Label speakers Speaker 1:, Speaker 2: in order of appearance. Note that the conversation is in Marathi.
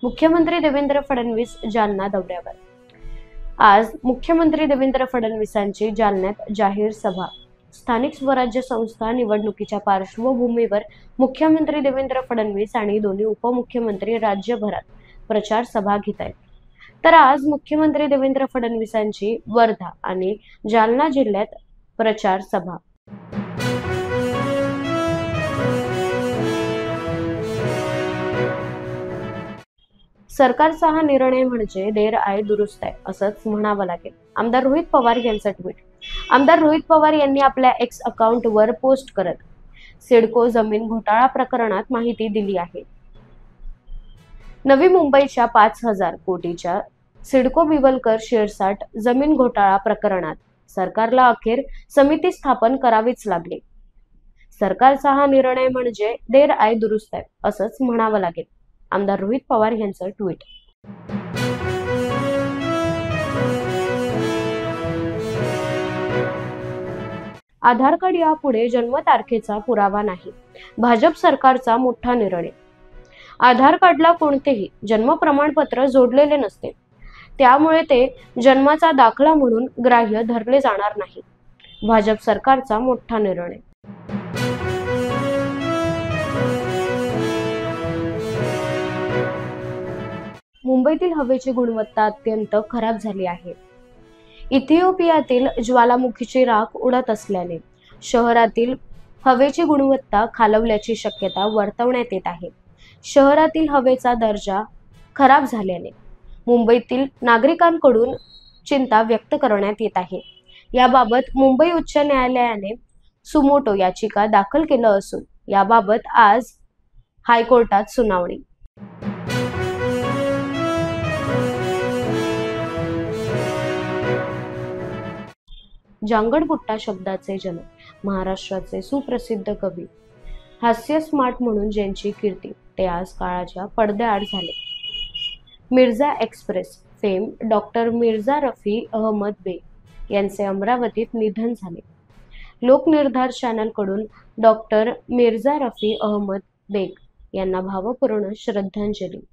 Speaker 1: मुख्यमंत्री देवेंद्र फडणवीस जालना दौऱ्यावर। आज मुख्यमंत्री देवेंद्र फडणवीसांची जालन्यात जाहीर सभा। स्थानिक स्वराज्य संस्था निवडणुकीच्या पार्श्वभूमीवर मुख्यमंत्री देवेंद्र फडणवीस आणि दोन्ही उपमुख्यमंत्री राज्यभरात प्रचार सभा घेत आहेत। तर आज मुख्यमंत्री देवेंद्र फडणवीसांची वर्धा आणि जालना जिल्ह्यात प्रचार सभा। सरकारचा हा निर्णय म्हणजे देर आहे दुरुस्त आहे असंच म्हणावं लागेल। आमदार रोहित पवार यांचं ट्विट। आमदार रोहित पवार यांनी आपल्या एक्स अकाउंटवर पोस्ट करत सिडको जमीन घोटाळा प्रकरणात माहिती दिली आहे। नवी मुंबईच्या 5,000 कोटीच्या सिडको बिवलकर शिरसाट जमीन घोटाळा प्रकरणात सरकारला अखेर समिती स्थापन करावीच लागली। सरकारचा हा निर्णय म्हणजे देर आहे दुरुस्त आहे असंच म्हणावं लागेल। आमदार रोहित पवार यांचं ट्विट। आधार कार्ड यापुढे जन्मतारखेचा पुरावा नाही, भाजप सरकारचा मोठा निर्णय। आधार कार्डला कोणतेही जन्म प्रमाणपत्र जोडलेले नसते, त्यामुळे ते जन्माचा दाखला म्हणून ग्राह्य धरले जाणार नाही। भाजप सरकारचा मोठा निर्णय। मुंबईतील हवेची गुणवत्ता अत्यंत खराब झाली आहे। इथिओपियातील ज्वालामुखीची राख उडत असल्याने शहरातील हवेची गुणवत्ता खालावल्याची शक्यता वर्तवण्यात येत आहे। शहरातील हवेचा दर्जा खराब झाल्याने मुंबईतील नागरिकांकडून चिंता व्यक्त करण्यात येत आहे। याबाबत मुंबई उच्च न्यायालयाने सुमोटो याचिका दाखल केलं असून याबाबत आज हायकोर्टात सुनावणी। जांगडबुट्टा शब्दाचे जनक, महाराष्ट्राचे सुप्रसिद्ध कवी, हास्य स्मार्ट म्हणून ज्यांची कीर्ती, ते आज काळाच्या पडद्याआड झाले। Mirza express fame doctor Mirza Rafi Ahmed Beg यांचे अमरावतीत निधन झाले। लोकनिर्धार चॅनल कडून डॉक्टर मिर्झा रफी अहमद बेग यांना भावपूर्ण श्रद्धांजली।